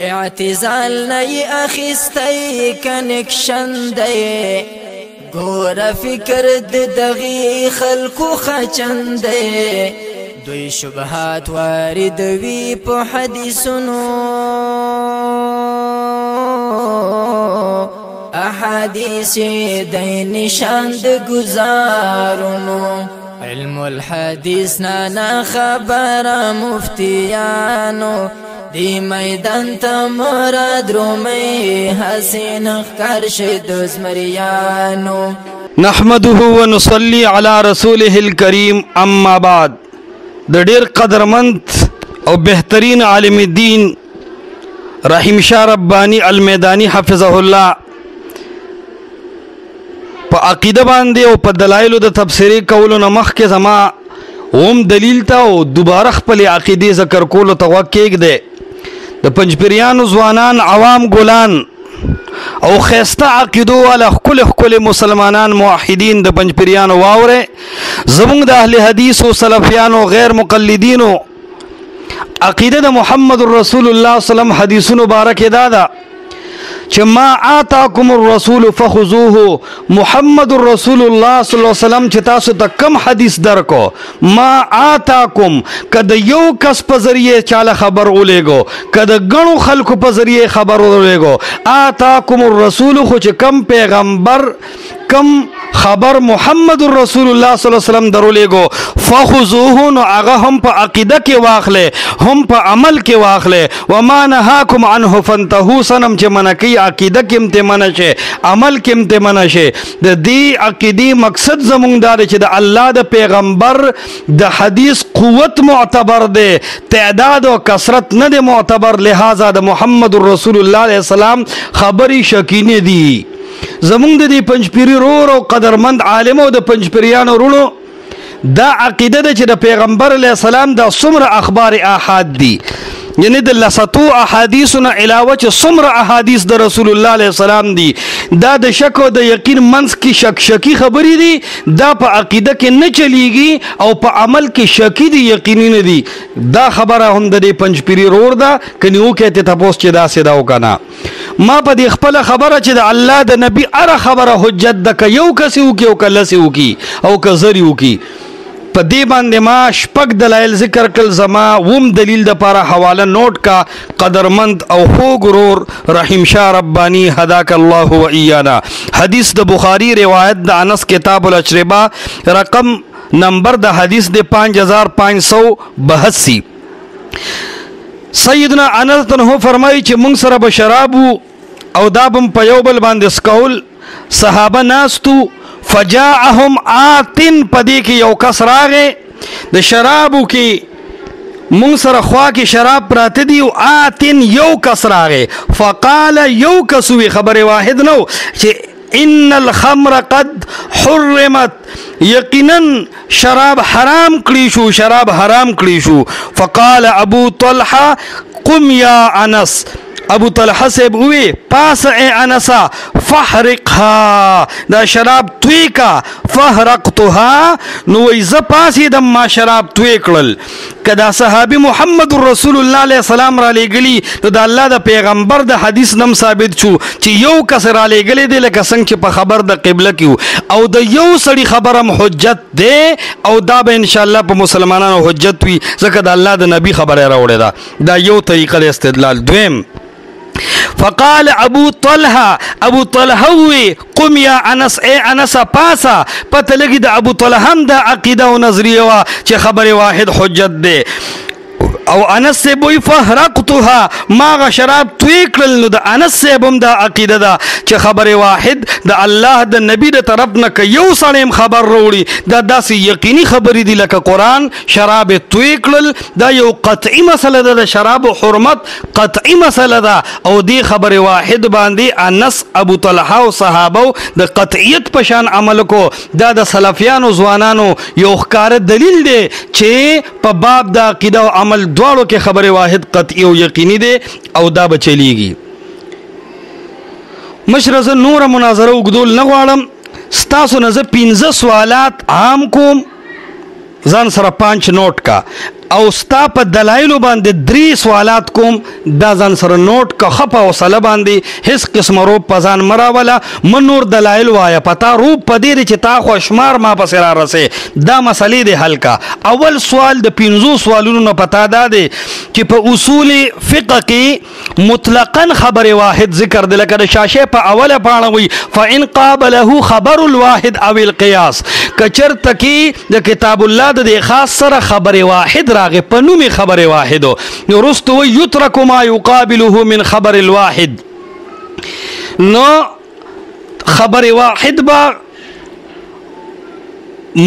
اعتزال نئی اخیستی کنکشن دی گور فکر دغی خلقو خچن دی دوی شبهات واردوی په حدیثونو احادیث دی نشان د گزارونو علم الحدیث نانا خبر مفتیانو دی میدان تا مراد رومی حسین اخکار شد زمریانو نحمده ونصلي على رسوله الكريم اما بعد د ډیر قدرمند او بهترین عالم الدین رحیم شاه ربانی المیدانی حفظه الله په عقیده باندې او په دلایل د تفسیری کولو نه مخکې زما هم دلیل ته او دوباره خپل عقیده ذکر کولو ته وکېږ دی د پنځپیریانو ځوانان عوام ګلان او خیسته عقیدو والا خکل مسلمانان موحدین د پنځپیریانو واوره زمونږ د اهل حدیث او سلفیانو غیر مقلدینو عقیده د محمد رسول الله صلی الله علیه وسلم حدیثونو مبارک دادا چې ما آتاکم الرسول فخذوه محمد رسول الله صلی الله علیه وسلم چې تاسو ته کم حدیث درکو ما آتاکم کده یو کس په ذریعه چاله خبر ولېګو کده غنو خلکو په ذریعه خبر ولېګو آتاکم الرسول خو چې کم پیغمبر کم خبر محمد رسول الله صلی الله علیه وسلم درولېګو فخذوه نو هغه هم په عقیده کې واخلې هم په عمل کې واخلې وما نهاکم عنه فانتهوا سنم چې منکی عقیده کې امتمنه شي عمل کې امتمنه شي د دې عقیدی مقصد زمونږ دا چې د الله د پیغمبر د حدیث قوت معتبر دی تعداد او کثرت نه دی معتبر لہذا د محمد رسول الله علیه السلام خبري شکینه دي زمونږ د دې پنځپيري رور او قدرمند عالم او د پنځپيریانو رونو دا عقیده ده چې د پیغمبر علیه السلام د څومره اخبار احاد دي یعنی د لسطو احادیثنا علاوه چې څومره احادیث د رسول الله علیه السلام دي دا د شک او د یقین منځ کې شکی خبرې دي دا په عقیده کې نه چلیږي او په عمل کې شکی دي یقیني نه دي دا خبره هم د دې پنځپيري رور ده کني او کې ته تاسو چې دا سیدا وکنه ما په دې خپل خبره چې د الله د نبی اره خبره حجت ده که یو کسي وکي او کلسي وکي او کزري وکي په دې باندې ما شپږ دلایل ذکر کړل زما ووم دلیل د لپاره حواله نوٹ کا قدرمند او خوږ ورور رحیم شاه ربانی هداک الله و ایانا حدیث د بخاری روایت د انس کتاب الاشربا رقم نمبر د حدیث د 5582 سیدنا انس تنه فرمایي چې موږ سره به شراب او دابم په یو بل باندې سکول صحابه ناستو فجاءهم آتن پدې کې یو کس راغی د شرابو کې مونږ سره خوا کې شراب پراته دي او آتن یو کس راغی فقال یو کس وی خبر واحد نو چې ان الخمر قد حرمت یقینا شراب حرام کړی شو شراب حرام کړی شو فقال ابو طلحه قم یا انس ابو طلحه صاحب وی پاس اے انسا فحرقها دا شراب توی کا فحرقتها نو ز پاسی د ما شراب توی کړل کدا صحابي محمد رسول الله علیه السلام را لګلی نو د الله د پیغمبر د حدیث نم ثابت شو چې یو کس را لګلی دی لکه څنګه چې په خبر د قبله کیو او د یو سړي خبرم حجت دی او دا به ان شاء الله په مسلمانانو حجت وي ځکه د الله د نبی خبره راوړې دا یو طریقه د استدلال دویم فقال ابو طلحه وی قم یا انس اے انس پاسا پته لګي د ابو طلحه هم د عقیده او نظریه وا چې خبره واحد حجت ده او انس سے بوئی فحرقتها ما شراب توی کړل نو د انس سے بم د عقیده ده چې خبره واحد د الله د نبی د طرف نه ک یو سړیم خبر وروړي دا داسې یقیني خبرې دي لکه قران شراب توی کړل دا یو قطعی مسله ده د شراب حرمت قطعی مسله ده او دی خبره واحد باندې انس ابو طلحه او صحابه د قطعیت په شان عمل کو دا د سلفیانو ځوانانو یو ښکار دلیل دی چې په باب د عقیده او عمل دواړو کې خبره واحد قطعی او یقیني دی او دا به چلیږي مشرزه نور مناظره وګدول نه غواړم ستاسو نه زه 15 سوالات عام کوم ځان سره 5 نوٹ کا او ستا په دلایلو باندې 3 سوالات کوم دا ځان سره نوٹ کا خپه او سله باندې هیڅ قسم روب پزان مراوله من نور دلایل وایا پتا روب پدې چې تا خو شمار ما پس را رسې دا مسلې دی حل کا. اول سوال د 15 سوالونو نه پتا دا دی چې په اصول فقه کې مطلقاً خبر واحد ذکر دی لکه د شاشه په اوله پاڼه وي فإن قابله خبر الواحد او القياس کچر تکي د کتاب الله د خاص سره خبر واحد راغه په نومي خبر واحد نو رستو یترک ما یقابله من خبر الواحد نو خبر واحد با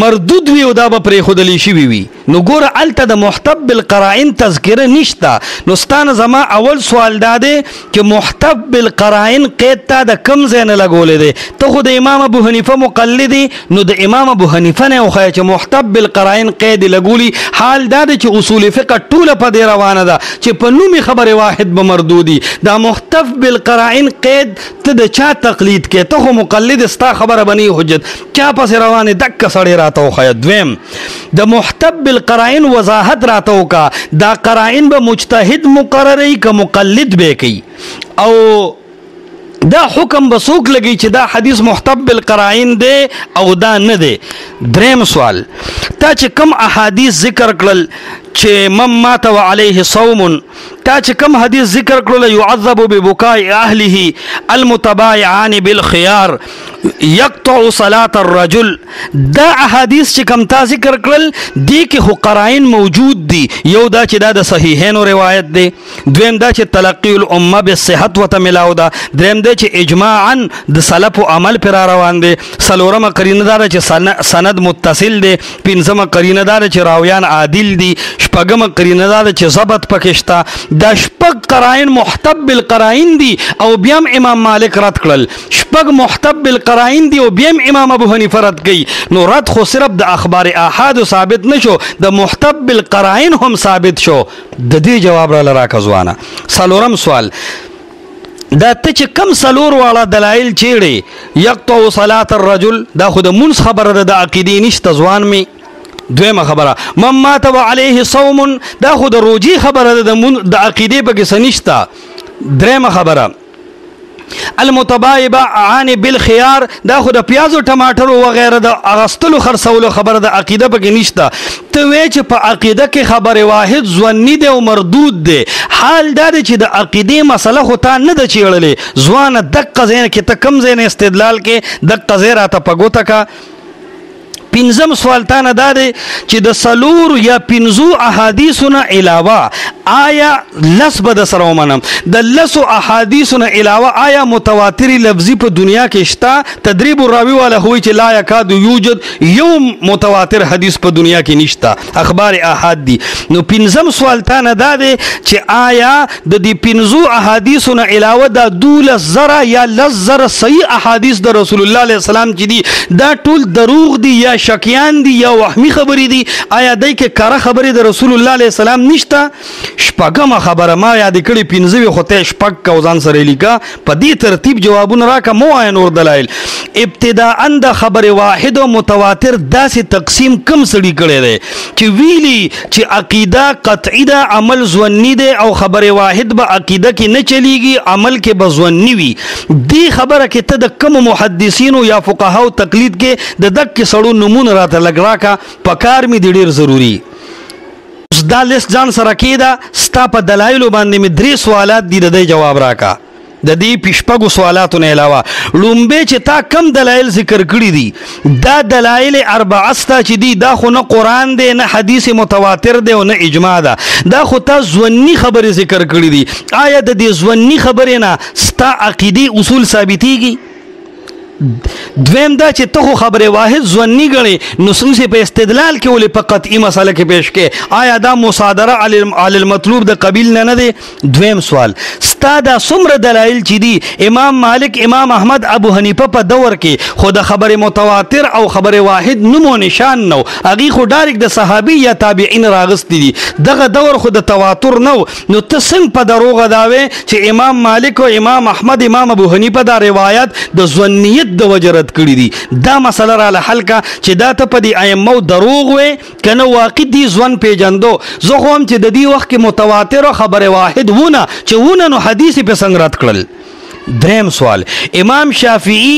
مردود وی او دا به پرې خودلی شي وی نو ګوره الته د محتب بالقرائن تذکره نشتا نو ستانه زما اول سوال داده چې محتب بالقرائن قید تا د کم زین لګولې دي ته خو د امام ابو حنیفه مقلدی نو د امام ابو حنیفه نه خو چې محتب بالقرائن قید لګولي حال داده چې اصول فقه ټوله په دی روانه ده چې په نومي خبر واحد به مردودي دا محتب بالقرائن قید ته د چا تقلید کې ته خو مقلد استا خبره بنی حجت چا پس روانه دک سړی راتو خو دویم د محتب بالقرائن وضاحت راتو کا دا قرائن به مجتهد مقرری که مقلد به کی او دا حکم بسوک لگی چې دا حدیث محتب بالقرائن دی او دا نه دی. دریم سوال تا چې کم احادیث ذکر کړل چې من مات وعليه صوم تا چې کم حدیث ذکر کړل يعذب ببكاء اهله المتبايعان بالخيار يقطع صلاة الرجل دا احادیث چې کم تا ذکر کړل دی کې خو قرائن موجود دي یو دا چې دا د صحیحینو روایت دی دویم دا چې تلقی الامه بالصحت وتملاو دا دریم دا چې اجماعا د سلف او عمل پر روان دي سلورمه قرینه دار چې سند متصل دي پنځمه قرینه دار چې راویان عادل دي شپږمه قرینه دار چې ضبط پکشتا دا شپږ قرائن محتب بالقرائن دي او بیا امام مالک رد کړل شپږ محتب بالقرائن دي او بیا امام ابو حنیفه رد کړي نو رد خو صرف د اخبار احاد ثابت نشو د محتب بالقرائن هم ثابت شو د دې جواب را لراکه ځوانه. سلورم سوال دا ته چې کم سلور والا دلایل چیړي یقطع صلاة الرجل دا خو د منس خبره ده د عقیدې نشته ځوان می. دویمه خبره من مات وعليه صوم دا خو د روجي خبره ده د عقیدې په کې نشته. دریمه خبره المتبايعان بالخيار دا خو د پیازو ټماټرو وغیرہ د اغستلو خرڅولو خبره د عقیده په کې نشته. ته وې چې په عقیده کې خبر واحد ځونی دی او مردود دی حال دا چې د عقیده مسله خو تا نه د چیړلې ځوانه دقه زین کې ته کم زین استدلال کې دقه زیرا ته پګوته کا. پنځم سوال تا نه دا دی چې د سلور یا پنځو احادیثونه علاوه آیا لس به د سره ومنم د لسو احادیثونه علاوه آیا متواتری لفظي په دنیا کې شته تدریب الراوی والا هوی چې لا یکاد یوجد یو متواتر حدیث په دنیا کې نشته اخبار احاد دي. نو پنځم سوال تا نه دا دی چې آیا د دې پنځو احادیثونه علاوه د 12,000 یا 10,000 صحیح احادیث د رسول الله علیه السلام چې دي دا ټول دروغ دي یا شکیان دي یا وهمي خبرې دي آیا دای کې کاره خبرې د رسول الله علیه السلام نشته. شپږمه خبره ما یاد کړی 15 خو ته شپږ کوزان سره لیکا په دې ترتیب جوابونه راکا مو نور دلایل. ابتداء د خبر واحد او متواتر داسې تقسیم کم سړي کړي دي چې ویلي چې عقیده قطعی ده عمل ځونی ده او خبر واحد به عقیده کې نه چلیږي عمل کې به ځونی وي. دې خبره کې ته د کوم محدثینو یا فقهاو تقلید کې د دک سړو نمونه راته لګراکا پکار می ډیر ضروری. دا لیست ځان سره کېده ستا په دلایلو باندې می 3 سوالات دي د جواب راکا د دې پښپغو سوالاتو نه علاوه لومبه چې تا کم دلایل ذکر کړی دي دا دلایل اربعه ستا چې دي دا خو نه قران دی نه حدیث متواتر دی او نه اجماع ده دا خو تا ځونی خبره ذکر کړی دي آیا د دې ځونی خبره نه ستا عقیدی اصول ثابتېږي. دویم دا چې ته خبره واحد ځونی غني نصوص په استدلال کې ولې په قطعي مسله کې پیش کې آیا دا مصادره علی المطلوب د قبیل نه دی. دویم سوال ستا دا څومره دلایل چې دي امام مالک امام احمد ابو حنیفه په دور کې خو د خبره متواتر او خبره واحد نمو نشان نو اغي خو ډایرک د صحابي یا تابعین راغست دي دغه دور خو د تواتر نو نو ته څنګه په دروغه داوي چې امام مالک او امام احمد امام ابو حنیفه دا روایت د ځونیت عقیدت د وجه رد کړي دي. دا مسله راله حل کا چې دا ته په دې ائمو دروغ وې که نه واقع دي ځوان پیژندو. زه خو هم چې د دې وخت کې متواتره خبره واحد وونه چې وونه نو حدیث یې په څنګه رد کړل. دریم سوال امام شافعي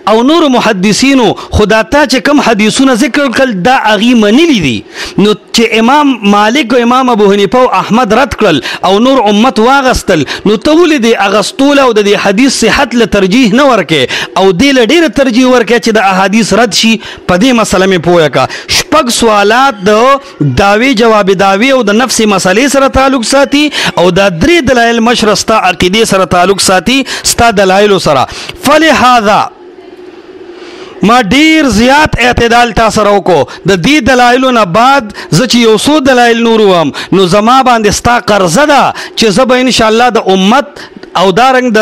او نور محدثینو خدا تا چې کم حدیثونه ذکر کړل دا اغي منلی دي نو چې امام مالک او امام ابو حنیفه او احمد رد کړل او نور امت واغستل نو ته ولې د اغستول او د حدیث صحت له ترجیح نه ورکې او دې له ډیره ترجیح ورکې چې د احادیث رد شي. په دې مسله مې پوهه کا. شپږ سوالات د داوی جواب داوی او د نفس مسلې سره تعلق ساتي او دا درې دلایل مشرستا عقیده سره تعلق ساتي ستا دلایل سره. فلهذا ما ډیر زیات اعتدال تا سره وکړو. د دې دلایلو نه بعد زه چې یو څو دلایل نور وم نو زما باندې ستا قرضه ده چې زه به انشاءالله د امت او دارنګ د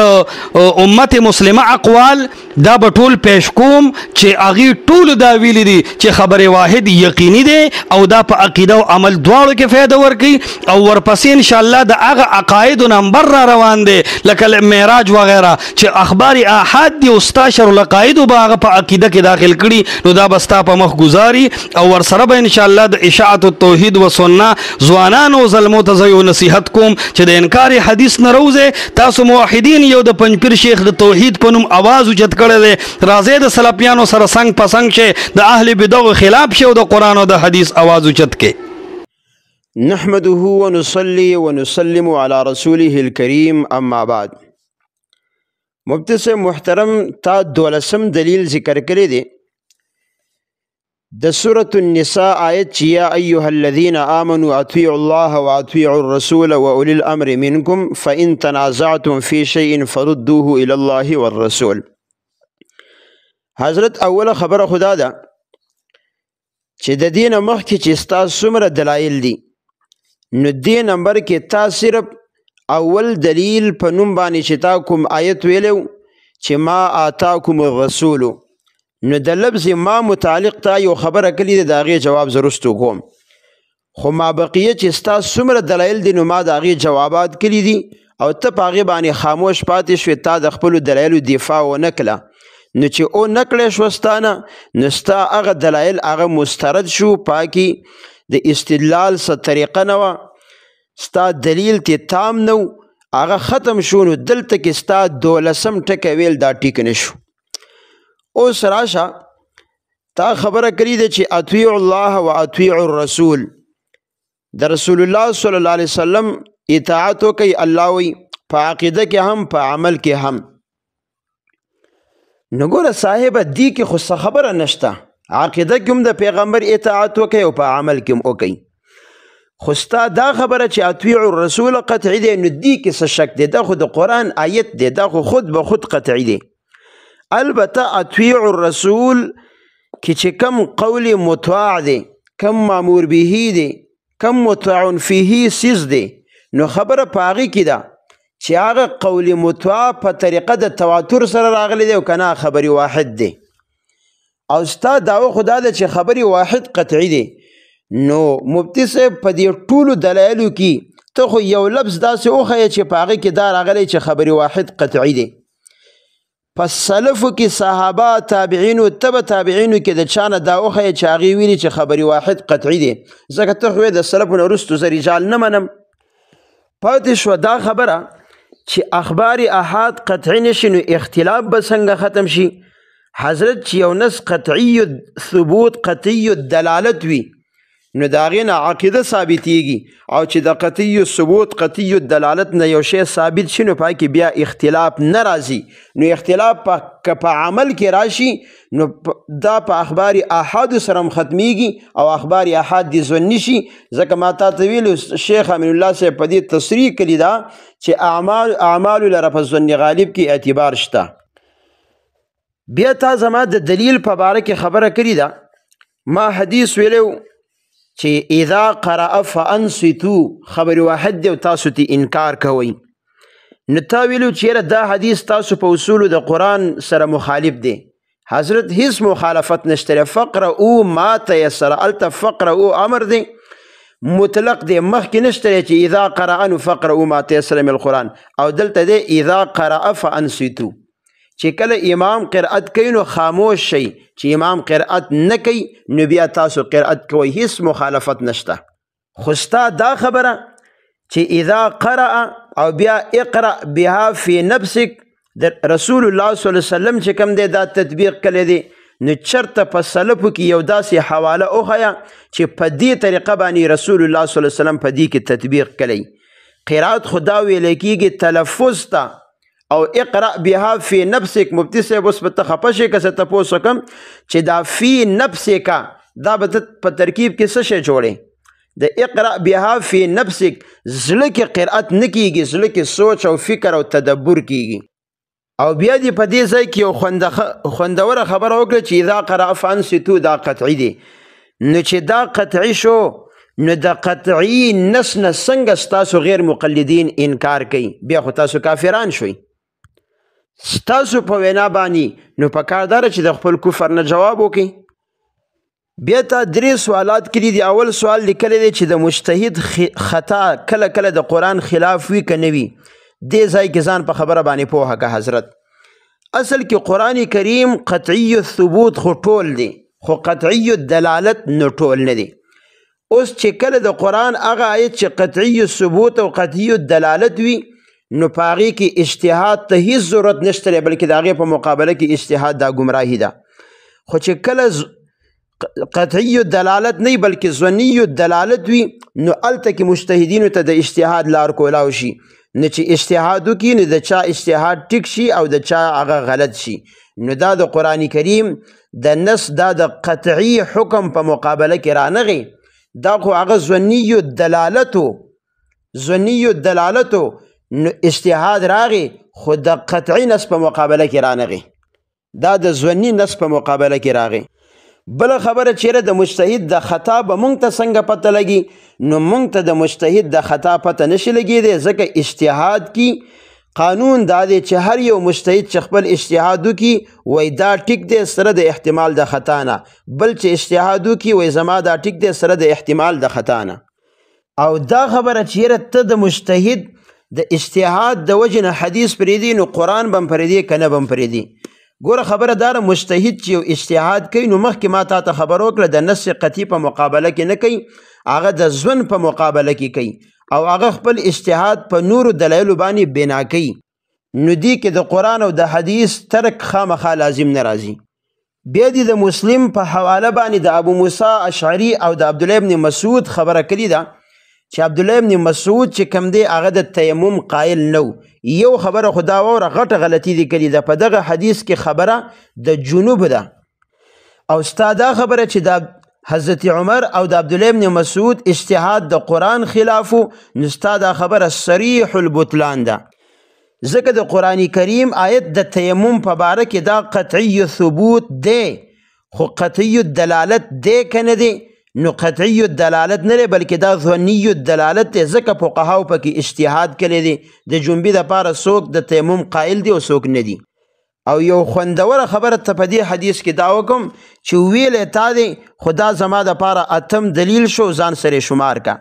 امت مسلمه اقوال دا به ټول پیش کوم چې هغې ټولو دا ویلي دي چې خبر واحد یقیني دی او دا په عقیده او عمل دواړو کې فایده ورکوي او ورپسې انشاءالله د هغه عقایدو نمبر را روان دی لکه معراج وغیره چې اخبار احاد دي او ستا شر العقایدو به هغه په عقیده کې داخل کړي نو دا به ستا په مخ ګزاري او ورسره به انشاءالله د اشاعت التوحید و سنه ځوانانو زلمو ته زه یو نصیحت کوم چې د انکار حدیث نه روزئ. تاسو موحدین یو د پنځپیر شیخ د توحید په نوم اواز اوچت کړی دی. راځئ د سلفیانو سره څنګ په څنګ شئ د اهل بدعو خلاف شئ او د قرآن او د حدیث اواز اوچت کړئ. نحمده ونصلي ونسلم على رسوله الكريم اما بعد. مفتی صاحب محترم تا 12 دلیل ذکر کړی دی د سورة النساء آیت چې یا ایها الذین آمنوا اطیعوا الله واطیعوا الرسول واولی الامر منکم فإن تنازعتم فی شیء فردوه الی الله والرسول. حضرت اوله خبره خدا ده چې د دین مخکې چې ستا څومره دلایل دي نو دې نمبر کې تا صرف اول دلیل په نوم باندې چې تا کوم آیت ویلو چې ما آتاکم الرسول نو د لفظ ما متعلق تا یو خبره کلی د هغې جواب زرستو کوم خو ما بقیه چې ستا څومره دلایل دي نو ما د هغې جوابات کلی دي او ته په هغې باندې خاموش پاتې شوې تا د خپلو دلایلو دفاع ونه کړه نو چې او نه کړی شوه ستانه نو ستا هغه دلایل هغه مسترد شو پاکې د استدلال څه طریقه نه وه ستا دلیل تی تام نو هغه ختم شو نو دلته کې ستا 12 ټکی ویل دا ټیک نه شو. اوس راشه تا خبره کړې ده چې اطیعوا الله و اطیعوا الرسول د رسول الله صلی الله علیه وسلم اطاعت وکړئ. الله وی په عقیده کې هم په عمل کې هم. نو ګوره صاحبه دې کې خو څه خبره نشته عقیده کې هم د پیغمبر اطاعت وکړئ او په عمل کې هم وکړئ خو ستا دا خبره چې اطیعوا الرسول قطعي دی نو دې کې څه شک دی دا خو د قرآن آیت دی دا خو خود به خود قطعي دی. البته اطیعوا الرسول کې چې کم قول مطاع دی کم مامور به دی کم مطاع فیه سیز دی نو خبره په هغې کې ده چې هغه قول مطاع په طریقه د تواتر سره راغلی دی او که نه خبرې واحد دی او ستا دعوه خو دا ده چې خبرې واحد قطعي دی. نو مفتی صاحب په دې ټولو دلایلو کې ته خو یو لفظ داسې وښیه چې په هغې کې دا راغلی چې خبرې واحد قطعي دی. پس سلفو کې صحابه تابعینو تبع تابعینو کې د چا نه دا وښیه چې هغې ویلي چې خبرې واحد قطعي دی ځکه ته خو د سلفو نه وروستو زه رجال نه منم. پاتې شوه دا خبره چې اخبار احاد قطعي نشي نو اختلاف به څنګه ختم شي. حضرت چې یو نس قطعي ثبوت قطعي دلالت وي نو د هغې نه عقیده ثابتېږي او چې د قطعي ثبوت قطعي دلالت نه یو شی ثابت شي نو په کې بیا اختلاف نه راځي نو اختلاف که په عمل کې راشي نو دا په اخبار احادو سره هم ختمیږي او اخبار احاد دې ظني شي ځکه ما تا ته ویلو شیخ امین الله صاحب په دې تصریح کړي دا چې اعمالو لره په ظن غالب کې اعتبار شته. بیا تا زما د دلیل په باره کې خبره کړې ده ما حدیث ویلو چې اذا قرأ فانصتوا خبر واحد دی او تاسو تی انکار کوئ نو تا ویلو چې دا حدیث تاسو په اصولو د قرآن سره مخالف دی. حضرت هیڅ مخالفت نشته فقرؤ ما تیسر الته فقرؤ امر دی مطلق دی مخکې نشته چې اذا قرأ نو فقرؤ ما تیسر من القرآن او دلته دی اذا قرأ فانصتوا چې کله امام قرأت کوي نو خاموش شي، چې امام قرأت نه کوي نو بیا تاسو قرأت کوئ، هیڅ مخالفت نشته. خو ستا دا خبره چې اذا قرأ او بیا اقرأ بها فی نفسک، د رسول الله صلی الله علیه وسلم چې کوم دی دا تطبیق کړی دی، نو چرته په سلفو کې یو داسې حواله وښیه چې په دې طریقه باندې رسول الله صلی الله علیه وسلم په دې کې تطبیق کړی. قرأت خو دا ویلی کېږي تلفظ ته، او اقرأ بها فی نفسک. مفتی صاحب اوس به ته خفه شې که څه تپوس وکړم چې دا فی نفسک دا به ته په ترکیب کې څه شی جوړې؟ د اقرأ بها فی نفسک زړه کې قرأت نه کېږي، زړه کې سوچ او فکر او تدبر کېږي. او بیا دې په دې ځای کې یو خوندوره خبره وکړه چې اذا قرأ فانصتو، دا قطعي دی. نو چې دا قطعي شو نو د قطعي نس نه څنګه ستاسو غیر مقلدین انکار کوي؟ بیا خو تاسو کافران شوئ. ستاسو په وینا باندې نو په کار داره چې د خپل کفر نه جواب وکړي. بیا تا 3 سوالات کړي دي. اول سوال لیکلی دی چې د مجتهد خطا کله کله د قرآن خلاف وي که نه وي. دې ځای کې ځان په خبره باندې پوهه که حضرت. اصل کې قرآن کریم قطعی الثبوت خو ټول دی، خو قطعی الدلالت نو ټول نه دی. اوس چې کله د قرآن هغه آیت چې قطعی الثبوت او قطعی الدلالت وي نو په هغې کې اجتهاد ته هیڅ ضرورت نشته دی، بلکې د هغې په مقابله کې اجتهاد دا ګمراهي ده. خو چې کله قطعی الدلالت نه بلکې ظنی الدلالت وي نو هلته کې مجتهدینو ته د اجتهاد لار کولاو شي. نو چې اجتهاد وکړي نو د چا اجتهاد ټیک شي او د چا هغه غلط شي. نو دا د قرآن کریم د نص دا د قطعی حکم په مقابله کې رانغی، دا خو هغه ظنی الدلالتو نو اجتهاد راغی خو د قطعی نص په مقابله کې رانغی، دا د ظنی نص په مقابله کې راغی. بل خبره چیرې د مجتهد د خطا به مونږ ته څنګه پته لګي؟ نو مونږ ته د مجتهد د خطا پته نشي لګېدی، ځکه اجتهاد کی قانون دا دی چې هر یو مجتهد چې خپل اجتهاد وکړي وایي دا ټیک دی سره د احتمال د خطا نه، بل چې اجتهاد وکړي وایي زما دا ټیک دی سره د احتمال د خطا نه. او دا خبره چیرې ته د مجتهد د اجتهاد د وجې نه حدیث پرېږدي نو قرآن به هم پرېږدي که نه به هم پرېږدي. ګوره خبره داره مجتهد چې یو اجتهاد کوي نو مخکې ما تا ته خبر وکړه د نص قطعي په مقابله کې نه کوي، هغه د ظن په مقابله کې کوي او هغه خپل اجتهاد په نورو دلایلو باندې بنا کوي. نو دې کې د قرآن او د حدیث ترک خامخا لازم نه راځي. بیا دې د مسلم په حواله باندې د ابو موسی اشعري او د عبدالله ابن مسعود خبره کړې ده چې عبدالله ابن مسعود چې کوم دی هغه د تیمم قایل نه و. یو خبره خو دا واوره غټه غلطي دې کړې ده، په دغه حدیث کې خبره د جنوب ده، او ستا دا خبره چې د حضرت عمر او د عبدالله ابن مسعود اجتهاد د قرآن خلافو نو ستا دا خبره صریح البطلان ده، ځکه د قرآن کریم آیت د تیمم په باره کې دا قطعی ثبوت دی خو قطعی الدلالت دی که نه دی؟ نو قطعی الدلالت نه دی بلکې دا ظنی الدلالت دی، ځکه فقهاو پکې اجتهاد کړی دی د جنبي دپاره څوک د تیمم قایل دی او څوک نه دی. او یو خوندوره خبره ته په دې حدیث کې دا وکم چې ویلی تا دی خو دا زما دپاره 8م دلیل شو، ځان سره شمار کا.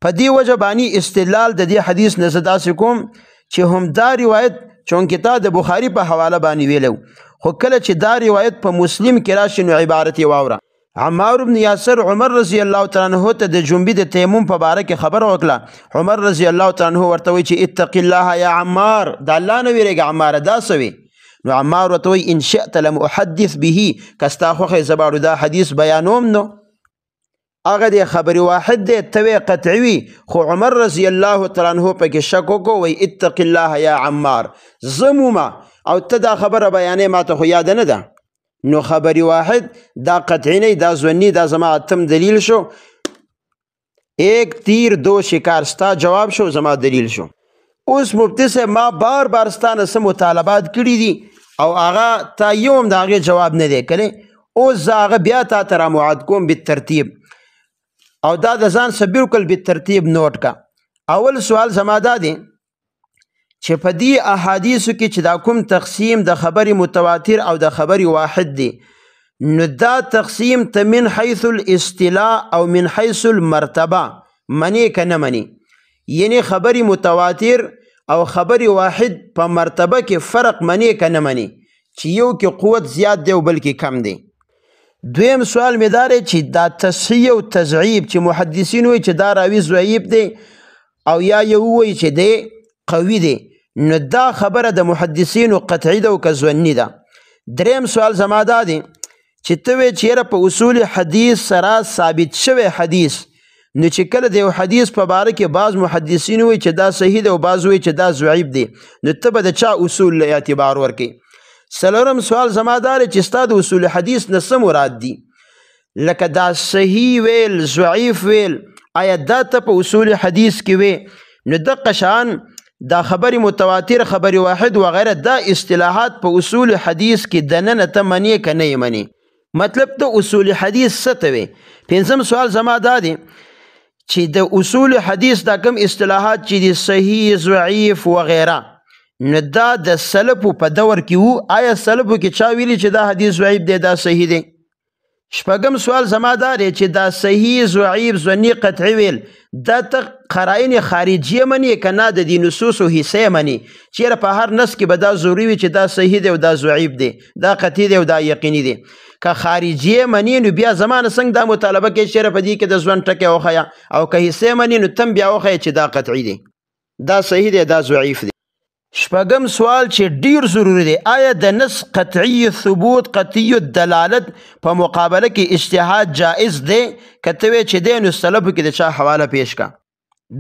په دې وجه باندې استدلال د دې حدیث نه زه داسې کوم چې هم دا روایت چونکې تا د بخاري په حواله باندې ویلو، خو کله چې دا روایت په مسلم کې راشي نو عبارت یې واوره. عمار بن یاسر عمر رضی الله تعالی عنہ ته د جنبي د تیمم په باره کې خبر وکړه. عمر رضی الله تعالی عنہ ورته وایي چې اتق الله یا عمار، د الله نه ویرېږه عماره. دا څه وی؟ نو عمار ورته وایي ان شئت لم احدث به، که ستا خوښه زه به دا حدیث بیانوم. نو هغه د خبرې واحد دی، ته وی قطعي وي، خو عمر رضی الله تعالی عنہ پکې شک وکړو، وایي اتق الله یا عمار، زه مومه او ته دا خبره بیانې ما ته خو یاده نه ده. نو خبری واحد دا قطعی نه، دا ظنی، دا زما 8م دلیل شو. 1 تیر 2 شکار، ستا جواب شو زما دلیل شو. اوس مفتی صاحب ما بار بار ستانه څه مطالبات کړي دي او هغه تا یو هم د هغې جواب نه دی کړی. اوس زه هغه بیا تا ته رامعاد کوم بالترتیب، او دا د ځان څه بالکل بالترتیب نوٹ کا. اول سوال زما دا دی چې په دې احادیثو کې چې دا کوم تقسیم د خبرې متواتر او د خبرې واحد دی، نو دا تقسیم ته من حیث الاصطلاح او من حیث المرتبه منی که نه منی؟ یعنی خبرې متواتر او خبرې واحد په مرتبه کې فرق منی که نه منی؟ چې یو کې قوت زیات دی او بل کې کم دی. دویم سوال مې دا دی چې دا تصحیح او تضعیف چې محدثین وایي چې دا راوي ضعیف دی او یا یو وایي چې دی قوي دی، نو دا خبره د محدثینو قطعي ده او که ظني ده. دریم سوال زما دا دی چې ته وایې چې یاره په اصول حدیث سره ثابت شوی حدیث، نو چې کله د یو حدیث په باره کې بعض محدثین وایي چې دا صحیح دی او بعض وایي چې دا ضعیف دی، نو ته به د چا اصول له اعتبار ورکې؟ څلورم سوال زما دا دی چې ستا د اصول حدیث نه څه مراد دي؟ لکه دا صحیح ویل، ضعیف ویل، آیا دا ته په اصول حدیث کې وی؟ نو دقه شان دا خبر متواتر، خبر واحد وغیره، دا اصطلاحات په اصول حدیث کې دننه ته منی که نه منی؟ مطلب ته اصول حدیث څه ته وی؟ پنځم سوال زما دا دی چې د اصول حدیث دا کم اصطلاحات چې دي صحیح، ضعیف وغیره، نو دا د سلفو په دور کې وو، آیا سلفو کې چا ویلي چې دا حدیث ضعیف دی، دا صحیح دی؟ شپږم سوال زما دا دی چې دا صحیح، ضعیف، ظني، قطعي ویل دا ته قرائن خارجیه مني که نه د دې نصوصو حصه مني؟ چیرې په هر نص کې به دا ضروري وي چې دا صحیح دی او دا ضعیف دی، دا قطعي دی او دا یقیني دی؟ که خارجیه مني نو بیا زمانه څنګه دا مطالبه کوي چیرې په دې کې د ژوند ټکی وښیه، او که حصه مني نو تم بیا وښیه چې دا قطعي دی، دا صحیح دی، دا ضعیف دی. شپږم سوال چې ډیر ضروری دی، آیا د نص قطعي ثبوت، قطعي دلالت په مقابله کې اجتهاد جائز دی؟ که ته وایې چې دی نو سلفو کې د چا حواله پیش کا؟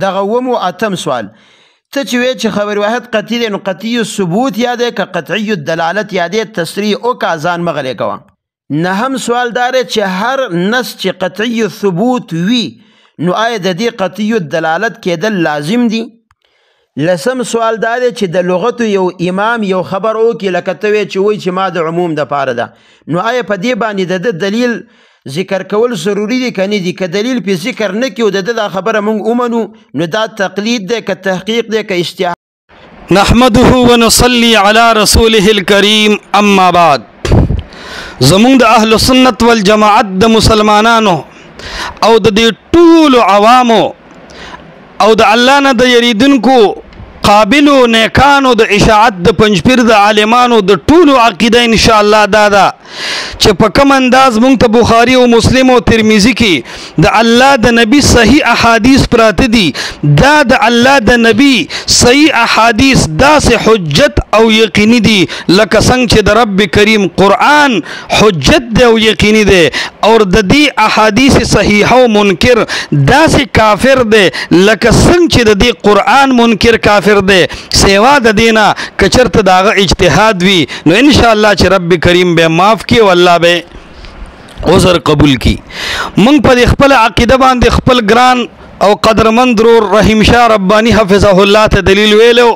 دغه اووم او اتم سوال ته چې وایې چې خبر واحد قطعي دی، نو قطعي ثبوت یا دی که قطعي دلالت یا دی؟ تصریح وکړه، ځان مه غلی کوه. نهم سوال دا دی چې هر نص چې قطعي ثبوت وي نو آیا د دې قطعي دلالت کېدل لازم دی؟ لسم سوال دا دی چې د لغتو یو امام یو خبر وکړي، لکه ته وایې چې وایي چې ما د عموم دپاره ده، نو آیا په دې باندې د ده دلیل ذکر کول ضروري دی که نه دي؟ که دلیل پې ذکر نه کړي او د ده دا خبره موږ ومنو نو دا تقلید دی که تحقیق دی که اجتهاد؟ نحمده ونصلي على رسوله الكريم، اما بعد. زمونږ د اهل سنت والجماعت د مسلمانانو او د دې ټولو عوامو او د الله نه د یریدونکو قابلو نیکانو د اشاعت د پنځپیر د عالمانو د ټولو عقیده ان شاء الله دا ده چې په کوم انداز مونږ ته بخاری او مسلم او ترمذی کې د الله د نبی صحیح احادیث پراته دي، دا د الله د نبی صحیح احادیث داسې حجت او یقیني دي لکه څنګه چې د رب کریم قرآن حجت دی او یقیني دی، او د دې احادیث صحیحه او منکر داسې کافر دی لکه څنګه چې د دې قرآن منکر کافر دی. سیوا د دینه که چېرته د هغه اجتهاد وي نو ان شاء الله چې رب کریم به معاف کړي او الله به عذر قبول کړي. موږ په خپل عقیده باندې خپل ګران او قدرمند ورور رحیم شاه ربانی حفظه الله ته دلیل ویلو،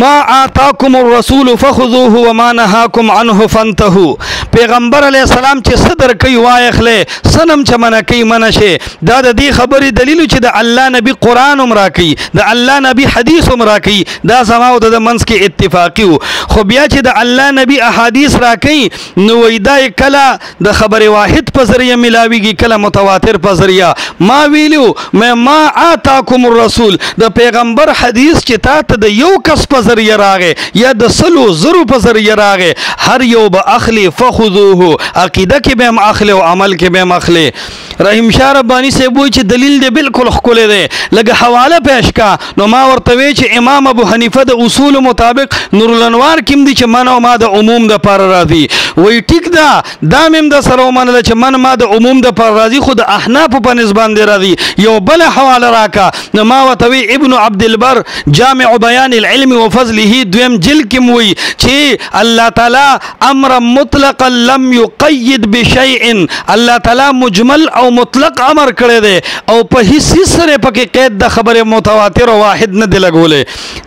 ما آتاکم الرسول فخذوه وما نهاکم عنه فانتهوا. پیغمبر علیہ السلام چې صدر کوي وایخلې، سنم چې منع کوي منع شي. دا د دې خبرې دلیل چې د الله نبی قرآن هم راکوي، د الله نبی حدیث هم راکوي، دا زما او د منځ کې اتفاقي وو. خو بیا چې د الله نبی احادیث راکوي نو وایي دا کله د خبر واحد په ذریعه ملاویږي، کله متواتر په ذریعه. ما ویلو ما آتاکم الرسول، د پیغمبر حدیث چې تا ته د یو کس په ذریعه راغې یا د سلو زرو په ذریعه راغې، هر یو به اخلي. فخذوه، عقیده کې به هم اخلي او عمل کې به هم اخلي. رحیم شاه ربانی صاحب وایي چې دلیل دی بالکل ښکلی دی، لږه حواله پیش کا. نو ما ورته وی چې امام ابو حنیفه د اصول مطابق نور الانوار کې هم دي چې من او ما د عموم دپاره راځي. وایي ټیک ده، دا مې هم درسره ومنله چې من ما د عموم دپاره راځي، خو د احنافو په نسبت باندې راځي. یو بله حواله راکا. نو ما ورته وی ابن عبدالبر جامع بیان العلم وفضله دویم جلد کې وایي چې الله تعالی امر مطلقا لم یقید بشیء، الله تعالی مجمل او مطلق امر کړی دی او په هیڅ سره پکې قید د خبره متواتر او واحد نه دی لګولې.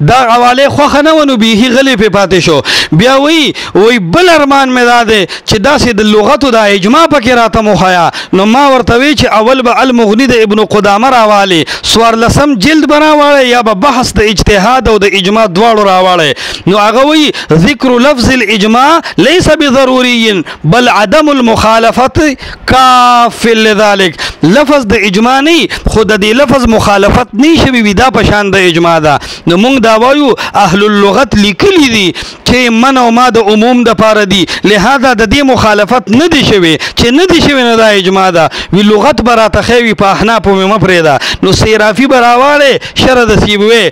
دا حواله خوښه نه ونو بیخي غلی پې پاتې شو. بیا وایي بل ارمان مې دا دی چې داسې د لغتو دا اجماع پکې راته وښیه. نو ما ورته وی چې اول به المغني د ابن قدامه راوالې، 14 جلد به راواړې، یا به بحث د اجتهاد او د اجماع دواړه دواړو راواړی نو هغه وی ذکر لفظ الاجماع ليس بضروري بل عدم المخالفت کاف لذلك لفظ د اجماع نه خود د لفظ مخالفت نه شوی ودا په شان د اجماع ده نو موږ دا وایو اهل اللغت لیکلی دي چې من او ما د عموم د پاره دي لہذا د دې مخالفت نه دي شوی چې نه دي شوی نه دا اجماع ده وی لغت براته خوي په احناف مې مفردا نو سیرافی براواله شر د سیبوي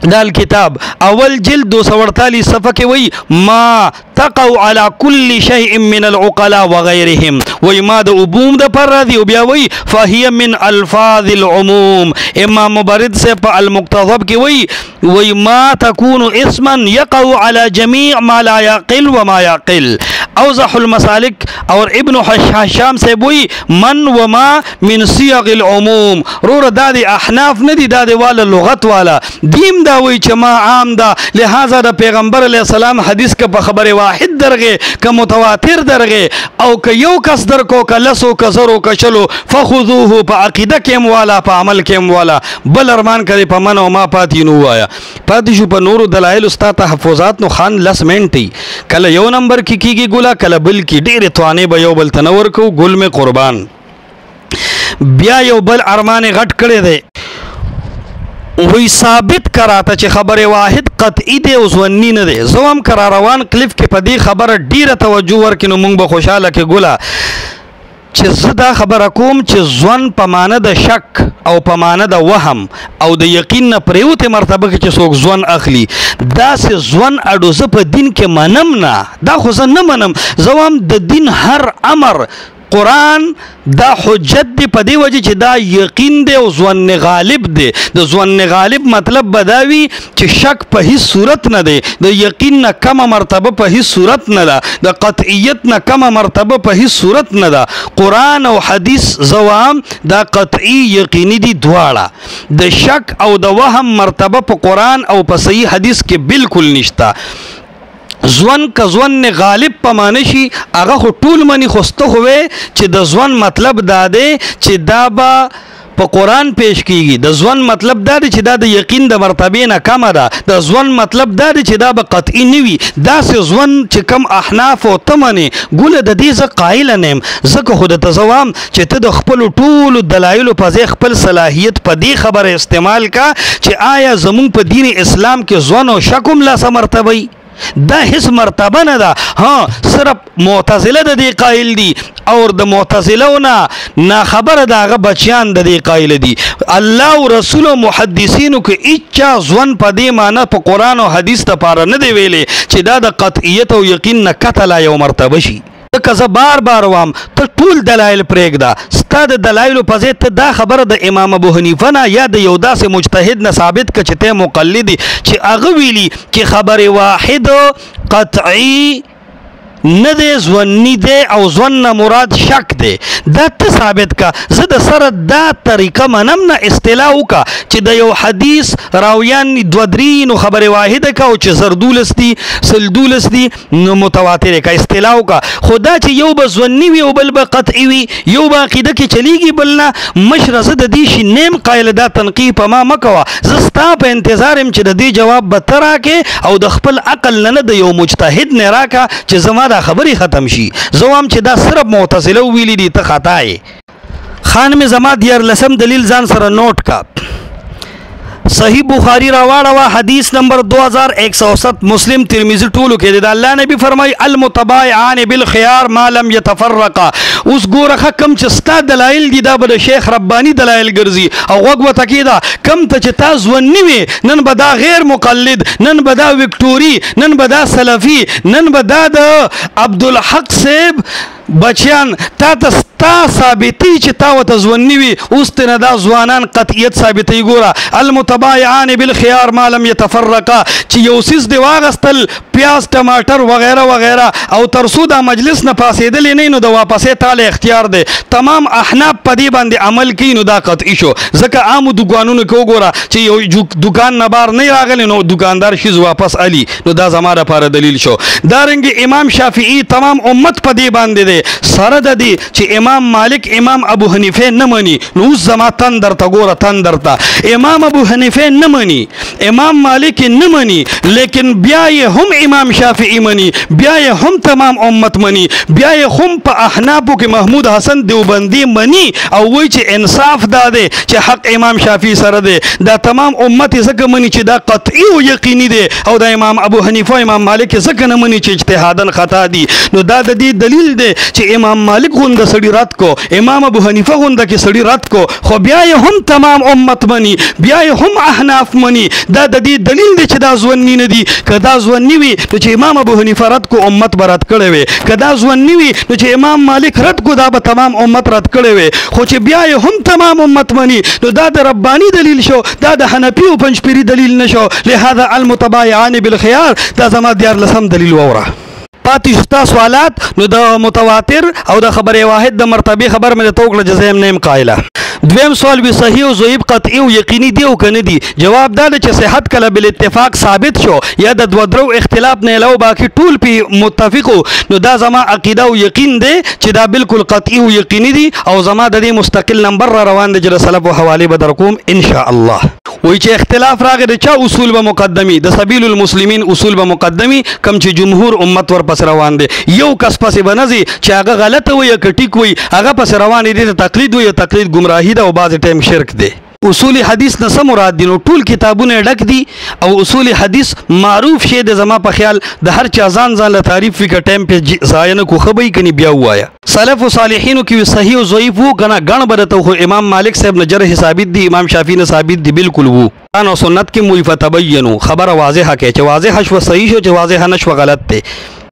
دال کتاب اول جلد 248 صفحه کې وی ما تقوا على كل شيء من العقلاء وغيرهم وی ما د عموم د پر راضي او بیا وی فهي من الفاظ العموم امام مبرد سے په المقتضب کې وی ما تكون اسما يقع على جميع ما لا يعقل وما يعقل اوضح المسالك اور ابن هشام سے وی من وما من صيغ العموم رور دادی احناف ندی دادی والا لغت والا دیم دا وی چې ما عام دا لہذا د پیغمبر علیہ السلام حدیث کا په خبر واحد درغه که متواتر درغه او که یو کس در کو که لسو که زرو که چلو فخذوه په عقیده کې والا په عمل کې والا بل ارمان کړي په من او ما پاتې نو وایا پاتې شو په نور دلایل استاد تحفظات نو خان لس منټي کله یو نمبر کې کیږي ګولا کله بل کې ډېر توانه به یو بل تنور کو ګل می قربان بیا یو بل ارمان غټ کړي دی وی ثابت کراته چې خبر واحد قطعی دی او ځونی نه دی زه هم کرا روان کلیف کې په دې خبره ډیره توجه ورکړو موږ به خوشاله کې ګولا چې زه دا خبره کوم چې ځون په معنی د شک او په معنی د وهم او د یقین نه پریوته مرتبه کې چې څوک ځون اخلي دا سه ځون اډو زه په دین کې منم نه دا خو زه نه منم زه هم د دین هر امر قرآن دا حجت دی په دی وجه چې دا یقین دی او ځوان غالب دی د ځوان غالب مطلب بداوی چې شک په هیڅ صورت نه دی د یقین نه کم مرتبه په هیڅ صورت نه ده د قطعیت نه کم مرتبه په هیڅ صورت نه ده قرآن او حدیث زوام دا قطعی یقینی دی دواړه د شک او د وهم مرتبه په قرآن او په صحیح حدیث کې بالکل نشته ځوان که ځوان غالب په معنی شي هغه خو ټول منی خوسته ہوئے چې د ځوان مطلب دا دی چې دا به په قرآن پیش کیږي د ځوان مطلب دا دی چې دا د یقین د مرتبه نه کم ده د ځوان مطلب دا دی چې دا به قطعی نه وي دا سه ځوان چې کم احناف او تمنه ګوله د دې ز قائل نیم زکه خود ته زوام چې ته د خپل ټول دلایل په ځای خپل صلاحیت په دې خبره استعمال کا چې آیا زمون په دین اسلام کې ځوان او شکم لا مرتبه دا هیڅ مرتبه نه ده ها صرف معتزله د دې قائل دي او د معتزلهونه نا خبره داغه بچیان د دې قائل دي الله او رسول او محدثینو کې اچا ځوان په دې معنی په قران او حدیث ته پاره نه دی ویلي چې دا د قطعیت او یقین نه کتل یو مرتبه شي که بار بار وام ته ټول دلایل پرېږده ستا د دلایلو په ځای ته دا خبره د امام ابو حنیفه نه یا د یو داسې مجتهد نه ثابت که چې ته مقلد چې هغه ویلي چې خبر واحد قطعی نه دی ځونی دی او ځون نه مراد شک دی دا ته ثابت کا زه د سره دا طریقه منم نه اصطلاح وکا چې د یو حدیث راویان دو درې نو خبر واحده کا او چې زردولس دي سلدولس دي نو متواتر کا اصطلاح وکا خدا چې یو به ځونی وي او بل به قطعی وي یو به عقیده کې چلیږي بل نه مشر زه د دې شي نیم قائل دا تنقیح په ما مکوه زه ستا په انتظار یم چې د دې جواب به ته راکې او د خپل عقل نه د یو مجتهد نه راکه چې زما خبری ختم شي زوام چې دا صرف معتزله ویلي دي ته خطا یې خان می زما دیار لسم دلیل ځان سره نوٹ کا صحیح بخاری راواړه حدیث نمبر 2107 مسلم ترمذی ټولو کې د الله نبی فرمای المتبايعان بالخيار ما لم يتفرقا اوس ګوره کم چې ستا دلایل دي دا به شیخ ربانی دلایل ګرځي او وګ وته کیدا کم ته چې تاسو ونیوي نن به دا غیر مقلد نن به دا وکټوري نن به دا سلفي نن به دا د عبدالحق صاحب بچیان تا تستا ثابتی چې تا وته ځونی وي اوس ته دا ځوانان قطعیت ثابتې ګوره المتبايعان بالخيار ما لم يتفرقا چې یو سیس دی واغستل پیاز ټماټر وغیرہ وغیرہ او ترڅو دا مجلس نه پاسېدلې نه نو د واپسې تاله اختیار دی تمام احناف په دې باندې عمل کوي نو دا قطعي شو ځکه عامو دکانونو کې وګوره چې یو دکان نه بار نه راغلی نو دکاندار شیز واپس علي نو دا زما دپاره دلیل شو دارنګې امام شافعي تمام امت په دې باندې دی سره د دې چې امام مالک امام ابو حنیفه نه مني نو اوس زما تن درته ګوره تن درته امام ابو حنیفه نه مني امام مالک نه مني لیکن بیا یې هم امام شافعي مني بیا یې هم تمام امت مني بیا یې هم په احنافو کې محمود حسن دیوبندي مني او وایي چې انصاف دا دی چې حق امام شافعي سره دی دا تمام امت ځکه مني چې دا قطعي او یقیني دی او دا امام ابو حنیفه امام مالک ځکه نه مني چې اجتهاداً خطا دي نو دا د دې دلیل دی چې امام مالک غونډه سړي رد کو امام ابو حنیفه غونډه کې سړي رد کو خو بیا یې هم تمام امت مني بیا یې هم احناف مني دا د دې دلیل دی چې دا ځواني نه دي که دا ځواني وي نو چې امام ابو حنیفه رد کو امت به رد کړی وي که دا ځواني وي نو چې امام مالک رد کو دا به تمام امت رد کړی وي خو چې بیا یې هم تمام امت مني نو دا د رباني دلیل شو دا د حنفي او پنجپيري دلیل نشو لهذا المتبايعان بالخيار دا زما دیارلسم دلیل ووره پاتې شتا سوالات نو د متواتر او د خبر واحد د مرتبه خبر مې د توکل جزایم نیم قائله دویم سوال به صحیح او ضعیف قطعی او یقیني دی او کنه دی جواب دا چې صحت کله بل اتفاق ثابت شو یا د دوه درو اختلاف نه علاوه باقي ټول په متفقو نو دا زما عقیده او یقین دی چې دا بالکل قطعی او یقیني دی او زما د دې مستقل نمبر را روان دی چې سلف او حواله به درکوم ان شاء الله وای چې اختلاف راغی د چا اصول به مقدمي د سبیل المسلمین اصول به مقدمي کم چې جمهور امت ور پس روان دي یو کس پس بنزي چې هغه غلطه وي یا کټیک وي هغه پس روان دي د تقلید وي تقلید گمراهی ده او بعض ټیم شرک دی اصول حدیث نه سم مراد دي نو ټول کتابونه ډک دي او اصول حدیث معروف شه د زما په خیال د هر چا ځان له تعریف فکر ټیم په ځای نه کو خبري کني بیا وایا سلف او صالحینو کې صحیح او ضعیف وو کنه غن برته خو امام مالک صاحب نه جرح ثابت دي امام شافعی نه ثابت دي بالکل وو قرآن او سنت کې مفتبینو خبر واضحه کې چې واضحه شو صحیح شو چې واضحه نشو غلط ته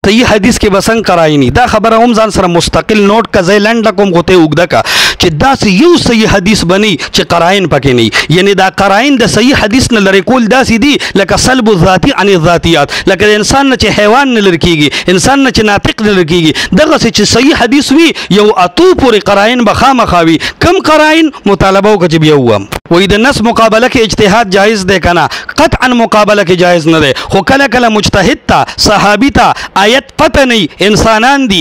صحیح حدیث کې بسنګ قراینی دا خبره هم ځان سره مستقل نوٹ کا زیلند کوم غته وګدا کا چې دا یو صحیح حدیث بنی چې قراین پکې نه یعنی دا قراین د صحیح حدیث نه لری کول داسې دي لکه سلب الذاتی عن الذاتیات لکه انسان نه چې حیوان نه لرکیږي انسان نه چې ناطق نه لرکیږي دغه چې صحیح حدیث وی یو اتو پورې قراین بخامخاوي کم قراین مطالبه وکړي بیا وم وې د نس مقابله کې اجتهاد جایز دی کنه قطعا مقابله کې جایز نه دی خو کله کله مجتهد تا صحابي تا آیت پته نه انسانان دي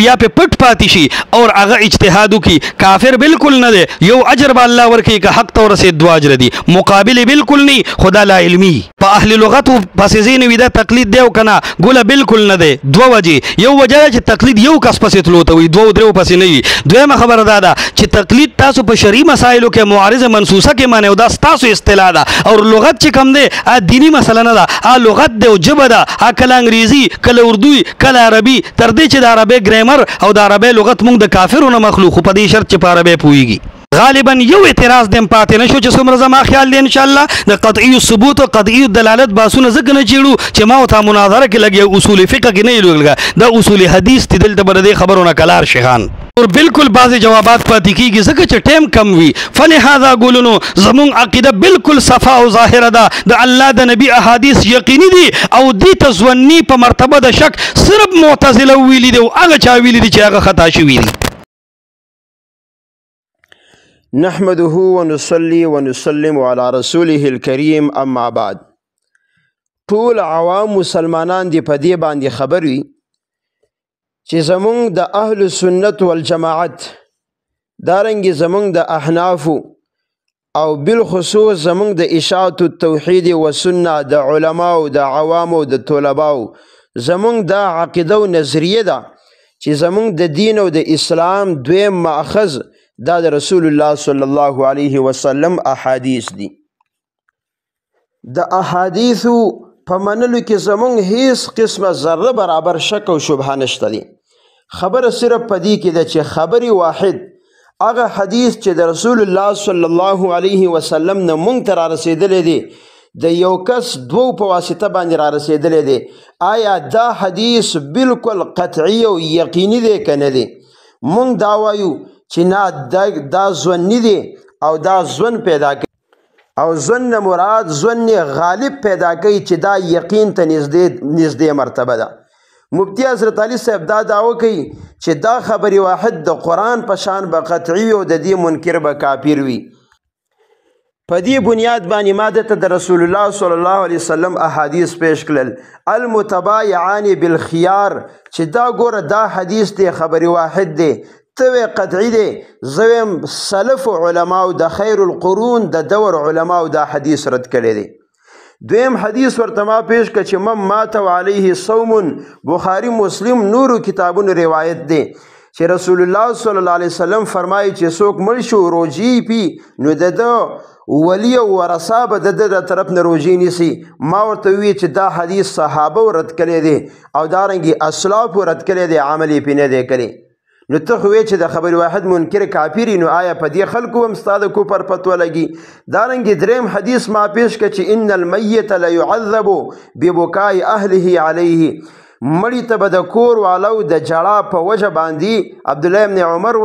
یا په پټ پاتې شي او هغه اجتهادو کې کافر بالکل نه دی یو اجر به الله ورکړي که حق تور سي دوا اجر دي مقابله بالکل نه خدا لا علمي په اهل لغت پس زین وی دا تقلید دی او کنه ګوله بالکل نه دی دوه وجه یو وجه چې تقلید یو کس پسې تلوته وي دوه درو پسې نه وي دویمه خبره دا ده چې تقلید تاسو په شرعي مسایلو کې معارضه منسوسه کې معنی او دا تاسو اصطلاح ده او لغت چې کم دی ا دینی مسله نه ده ا لغت دی او جبه ده ا کله انګریزي کله اردو کله عربي تر دې چې د عربی ګرامر او د عربی لغت موږ د کافرونو مخلوق په دې شرط چې په عربی پويږي غالبا یو اعتراض دم پاتې نشو چې څومره زما خیال دی ان شاء الله د قطعي الثبوت او قطعي الدلالت باسونه زګ نه چیړو چې ما او تا مناظره کې لګي اصول فقه کې نه لګا د اصول حدیث تدل د بر دې خبرونه کلار شيخان اور بالکل بعضی جوابات پاتې کیږي ځکه چې ټیم کم وي فلهذا ګولونو زمون عقیده بالکل صفا او ظاهره ده د الله د نبی احادیث یقیني دي او دې تزونی په مرتبه د شک صرف معتزله ویلي دي او هغه چا ویلي دي چې هغه خطا شوی دي نحمده ونصلي ونسلم على رسوله الكريم اما بعد ټول عوام مسلمانان دی په دې باندې خبر وي چې زمونږ د اهل سنت والجماعت دارنګ زمونږ د احناف او بالخصوص زمونږ د اشاعت التوحید والسنه د علماء او د عوام او د طلباء زمونږ د عقیده او نظریه ده چې زمونږ د دین او د اسلام دویم ماخذ دا د رسول الله صلی الله علیه وسلم احادیث دي د احادیثو په منلو کې زمونږ هیڅ قسمه ذره برابر شک او شبهه نشته دي خبره صرف په دې کې ده چې خبري واحد هغه حدیث چې د رسول الله صلی الله علیه وسلم نه مونږ ته را رسېدلی دی د یو کس دوو په واسطه باندې را رسېدلی دی آیا دا حدیث بالکل قطعي او یقیني دی که نه دی مونږ دا وایو چې نه دا ځوني دی او دا ځون پیدا کوي او ظن مراد ظن غالب پیدا کوي چې دا یقین ته نږدې مرتبه ده. مفتی حضرت علي صاحب دا دعوه کوي چې دا خبرې واحد د قرآن په شان به قطعي وي او د دې منکر به کافر وي. په دې بنیاد باندې ما دته د رسول الله صلی الله علیه وسلم احادیث پیش کړل المتبایعان بالخيار چې دا ګوره دا حدیث دی خبرې واحد دی ته قطعي دی زویم سلف علماو د خیر القرون د دور علماو دا حدیث رد کړی دی. دویم حدیث ورته ما پیش کړ چې من مات علیه صوم بخاری مسلم نورو کتابونو روایت دی چې رسول الله صلی الله علیه وسلم فرمایي چې څوک مړ شو روجي پی نو د ولی او ورثه به د طرف نه روجي نیسي. ما ورته وی چې دا حدیث صحابه رد کړی دی او دارنګي اسلاف رد کړی دی عمل یې پې نه دی کړی. نو ته خو چې د خبر واحد منکر کافر نو آیا په دې خلکو هم ستا د کوپر فتوا لګي. دارنګې دریم حدیث ما پیش کړ چې ان المیت لیعذب ببکاء اهله علیه مړی ته به د کور والو د جړا په وجه باندې عبدالله ابن عمر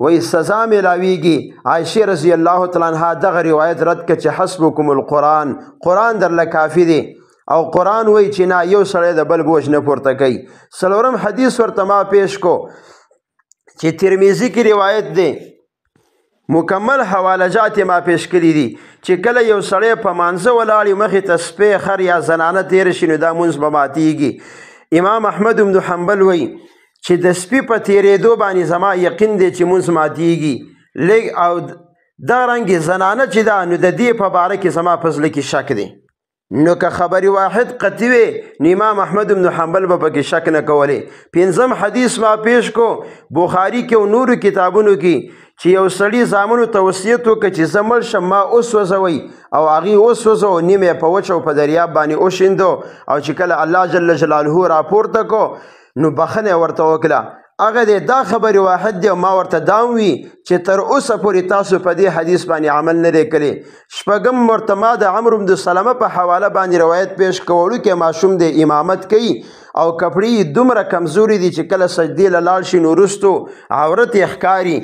وی سزا ملاویږي. عایشه رضی الله تعالی عنها دغه روایت رد کړ چې حسبکم القرآن قرآن درله کافي دی او قرآن وی چې نه یو سړی د بل بوج نه پورته کوي. څلورم حدیث ورته ما پیش کو چې ترمذی کی روایت دی مکمل حواله جات ما پیش کړی دي چې کله یو سړی په مانځه ولاړی مخې ته سپی خر یا زنانه تیر شي نو دا مونځ به ماتیږي. امام احمد بن حنبل وی چې د سپی په تیرېدو باندې زما یقین دی چې مونځ ماتیږي او دا رنګې زنانه چې دا نو د دې په باره کې زما په زړه کې شک دی. نو که خبر واحد قطعي وي نو امام احمد بن حنبل به پکې شک نه کولی. پنځم حدیث ما پیش کو بخاری کې او نورو کتابونو کې چې یو سړي زامنو ته وصیت وکړي چې زه مړ شم ما اوس وځوئ او هغې اوس وځو نیم یې په وچ او په دریاب باندې وشیندو او چې کله الله جل جلاله راپورته کو نو بخنه ورته وکړه. هغه دی دا خبر واحد دی ما ورته دام وي چې تر اوسه پورې تاسو په دې حدیث باندې عمل نه دی کړی. شپږم ورته ما د عمرو بن سلمه په حواله باندې روایت پیش کولو کې ماشوم دی امامت کوي او کپړې دومره کمزوري دي چې کله سجدې له لاړ شي نو وروستو عورت یې ښکاري.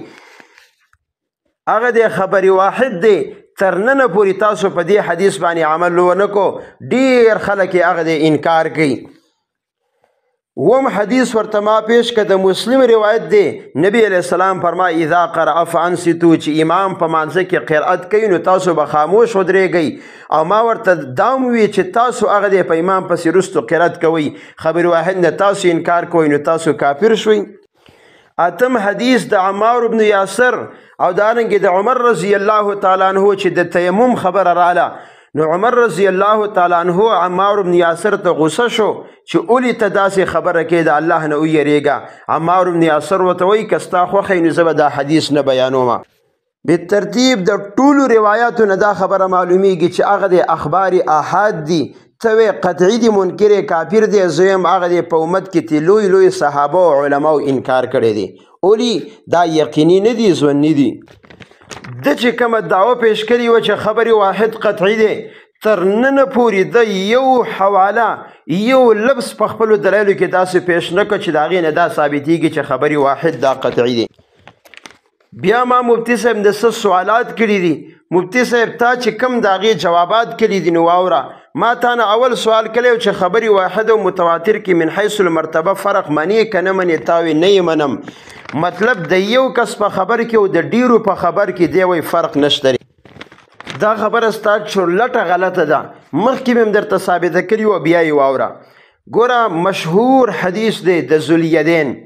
هغه دی خبر واحد دی تر ننه پورې تاسو په دې حدیث باندې عمل ونه کو. ډېر خلک یې هغه دی انکار کوي. وم حدیث ورته ما پیش که د مسلم روایت دی نبی علیہ السلام فرمای اذا قرأ فانصتو چې امام په مانځه کې قرأت کوي نو تاسو به خاموش ودرېږئ او ما ورته دام وی چې تاسو هغه دی په امام پسې وروستو قرأت کوئ خبر واحد نه تاسو انکار کوئ نو تاسو کافر شوئ. اتم حدیث د عمار بن یاسر او دارنګې د عمر رضی الله تعالی عنه چې د تیمم خبره رااله نو عمر رضی الله تعالی عنه عمار بن یاسر ته غصه شو چې اولی ته داسې خبره کې د الله نه ویریږه. عمار بن یاسر ورته وایي که ستا خوښه نو زه به دا حدیث نه بیانوم. بالترتیب د ټولو روایاتو نه دا خبره معلومیږي چې هغه د اخبار احاد دي ته وی قطعي دي منکر کافر دی. زویم هغه دی په امت کې تی لوی صحابه او علماو انکار کړی دی. اولی دا یقیني نه دي ځوني دي. د چې کومه دعوه پیش کړې وه چې خبر واحد قطعي دی تر ننه پورې د یو حواله یو لفظ په خپلو دلایلو کې داسې پیش نه کړه چې د هغې نه دا ثابتېږي چې خبر واحد دا قطعي دی. بیا ما مفتی صاحب د څه سوالات کړي دي. مفتی صاحب تا چې کوم د هغې جوابات کړي دي نو واوره. ما تا نه اول سوال کړی چې خبر واحد او متواتر کې من حیث المرتبه فرق منې که نه منې تا وی نه یې منم. مطلب د یو کس په خبر کې او د ډیرو په خبر کې دی وی فرق نشته. دا خبره ستا چورلټه غلطه ده. مخکې مې هم درته ثابته کړي وه بیا یې واوره. ګوره مشهور حدیث دی د ذوالیدین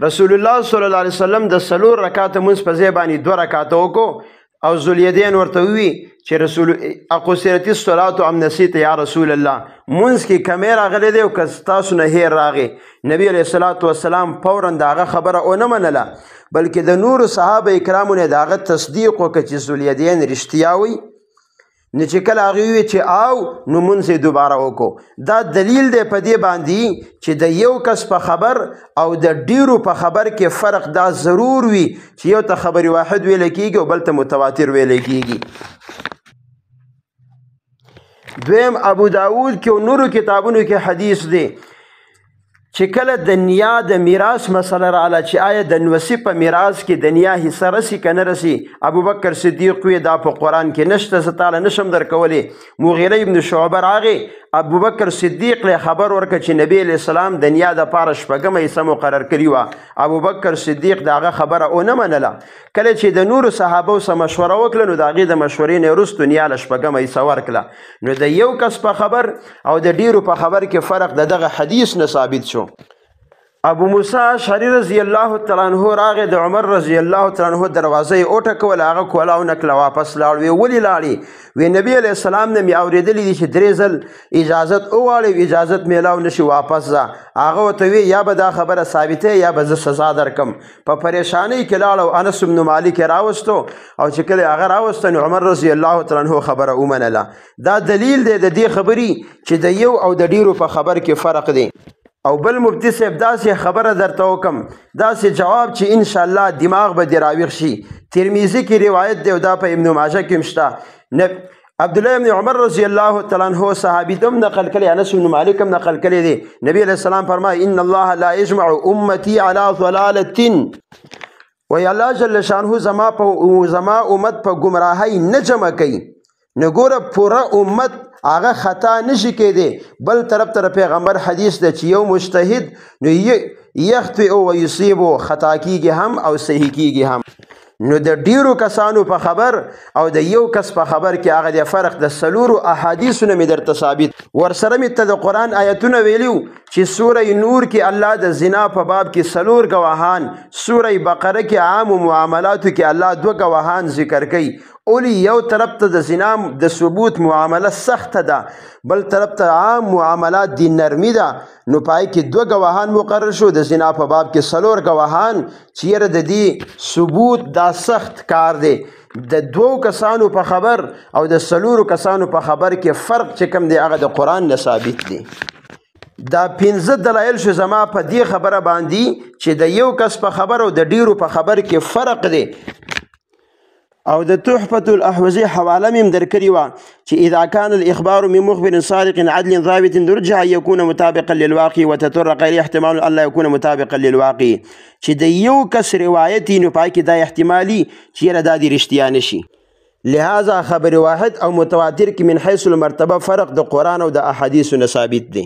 رسول الله صلی الله علیه وسلم د 4 رکعاته مونځ په ځای باندې 2 رکعاته وکړو او ذوالیدین ورته ووي چې رسول اقصرت الصلاة ام نسیت یا رسول الله مونځ کې کمی راغلی دی او که ستاسو نه هیر راغی. نبی علیه الصلاة والسلام فورا د هغه خبره ونه منله بلکې د نورو صحابه کرامو نه د هغه تصدیق وکړه چې ذوالیدین رښتیا وایي. نو چې کله هغې ووي چې او نو مونځ یې دوباره وکړو. دا دلیل دی په دې باندې چې د یو کس په خبر او د ډیرو په خبر کې فرق دا ضرور وي چې یو ته خبر واحد ویلی کېږي او بل ته متواتر ویلی کېږي. دویم ابو داود کې او نورو کتابونو کې حدیث دی چې کله د نیا د میراث مسله رااله چې آیا د نوسی په میراث کې د نیا حصه رسی که نه رسی، ابوبکر صدیق وی دا په قرآن کې نشته، زه تاله نشم درکولی. مغیره ابن شعبه راغې ابوبکر صدیق له خبر ورکړه چې نبی علیه السلام د نیا دپاره شپږمه حصه مقرر کړې وه. ابوبکر صدیق د هغه خبره ونه منله. کله چې د نورو صحابو سره مشوره وکړه نو د هغې د مشورې نه وروستو نیا له شپږمه حصه ورکړه. نو د یو کس په خبر او د ډیرو په خبر کې فرق د دغه حدیث نه ثابت شو. ابو موسی اشعری رضی الله تعالی عنہ راغې د عمر رضی الله تعالی عنہ دروازه یې وټکوله، هغه کولاو نکله واپس لاړ. وی ولې لاړې؟ وی نبی علیه السلام نه مې اورېدلی دي چې 3 ځل اجازت وغواړې، اجازت میلاو نشي واپس ځه. هغه ورته وی یا به دا خبره ثابته یا به زه سزا درکم. په پریشانۍ کې لاړ او انس بن مالک یې راوستو او چې کله هغه راوسته نو عمر رضی الله تعالی عنہ خبره ومنله. دا دلیل دی د دې خبرې چې د یو او د ډیرو په خبر کې فرق دی. او بل مفتی صاحب داسې خبره درته وکم، داسې جواب چې انشاءالله دماغ به دې راویښ شي. ترمذي کې روایت دی او دا په ابن ماجه کې هم شته. عبدالله ابن عمر رضی الله تعالی عنہ صحابي هم نقل کړی، انس بن مالک هم نقل کړی دی. نبی علیه السلام فرمایي ان الله لا یجمع امتی علی ضلالة، وی الله جل شانه زما امت په گمراهی نه جمع کوي. نو ګوره پوره امت هغه خطا نشي کېدی. بل طرف ته پیغمبر حدیث ده چې یو مجتهد نو یخطئ و یصیب، خطا کیږي هم او صحیح کیږي هم. نو د ډیرو کسانو په خبر او د یو کس په خبر کې هغه د فرق د څلورو احادیثو نه مې درته ثابت. ورسره مې ته د قرآن آیتونه ویلیو چې سوره نور کې الله د زنا په باب کې 4 گواهان، سوره بقره کې عام معاملاتو کې الله 2 گواهان ذکر کوي. اولی یو طرف ته د زنا د ثبوت معامله سخته ده، بل طرف ته عام معاملات دی نرمی ده. نو پای کې 2 گواهان مقرر شو، د زنا په باب کې 4 گواهان چې یره د دې ثبوت دا سخت کار دی. د 2 کسانو په خبر او د 4 کسانو په خبر کې فرق چې کوم دی هغه د قرآن نه ثابت دی. دا 15 دلایل شو زما په دې خبره باندې چې د یو کس په خبر او د ډیرو په خبر کې فرق دی. او د تحفة الاحوزی حواله میم درکړی وه چې اذا كان الاخبار من مخبر صادق عدل ضابط يرجع ان يكون مطابقا للواقع وتطرق اليه احتمال الا يكون مطابقا للواقع. چې د یو کس روایت نو پای کې دا احتمالي چې یره دا د رښتیا نشي. لهذا خبر واحد او متواتر کې من حيث المرتبه فرق د قرآن او د احادیثو نه ثابت دی.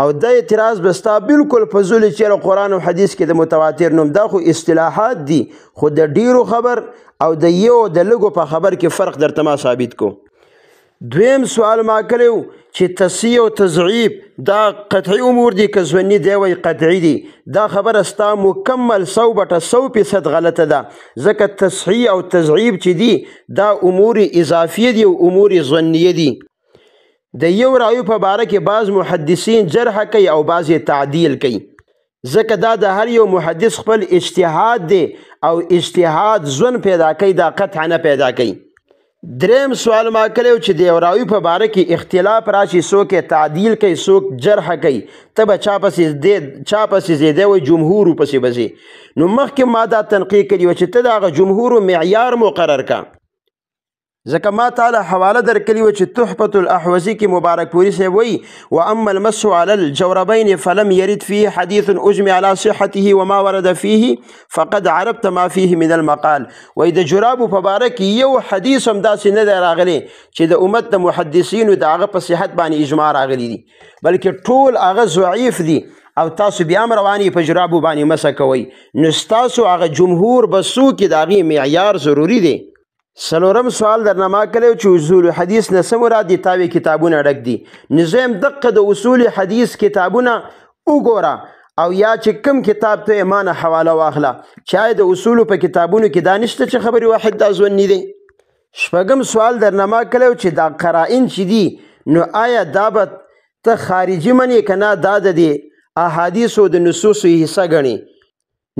او دا اعتراض بستا بالکل فضول چې قرآن او حدیث کې د متواتر نوم دا خو اصطلاحات دي، خو د ډیرو خبر او د یو د لږو په خبر کې فرق درته ما ثابت کو. دویم سوال ما کړو چې تصحیح او تضعیف دا قطعی امور دي که ظني دی وی قطعی دي. دا خبره ستا مکمل 100% غلطه ده، ځکه تصحیح او تضعیف چې دي دا امور اضافیه دي او امور ظنیه دي. د یو رایو په باره کې بعض محدثین جرح کوي او بعض تعدیل کوي، ځکه دا د هر یو محدث خپل اجتهاد دی او اجتهاد ځون پیدا کوي، دا قطع نه پیدا کوي. دریم سوال ما کړو چې د یو رایو په باره کې اختلاف راشي، څوک تعدیل کوي څوک جرح کوي، ته به چا پسې زیده وي جمهور پسې به ځي. نو مخکې ما دا تنقیح کړي و چې ته د هغه جمهورو معیار مقرر کا، ځکه ما تعالی حواله درکړي و چې تحفة الاحوزی کې مبارک پوری صاحب وایي واما المس على الجوربين فلم يرد فيه حديث اجمع على صحته وما ورد فيه فقد عرفت ما فيه من المقال. وایي د جرابو په باره کې یو حدیث هم داسې نه دی راغلی چې د امت د محدثینو د هغه په صحت باندې اجماع راغلی دي، بلکې ټول هغه ضعیف دي او تاسو بیا هم رواني په جرابو باندې مسه کوئ. نو ستاسو هغه جمهور به څوک د هغې معیار ضروري دی. څلورم سوال درنه ما کړی چې اصول حدیث نه څه مراد دي؟ تاوې کتابونه ډک دي. نظام دقه د اصول حدیث کتابونه وګوره او یا چې کوم کتاب ته ما نه حواله واخله چې د اصولو په کتابونو کې دا نشته چې خبرې واحد دا ظني دی. شپږم سوال درنه ما کړی چې دا قرائن چې دي نو آیا دا به ته خارجي منې که نه دا د دې احادیثو د نصوصو حصه ګڼي؟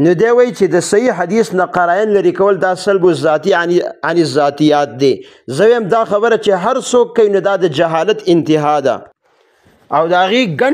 نو دی وایي چې د صحیح حدیث نه قرائن لرې کول دا سلب الذاتی عن الذاتیات دی. زه وایم دا خبره چې هر څوک کوي نو دا د جهالت انتها ده او د هغې ګڼ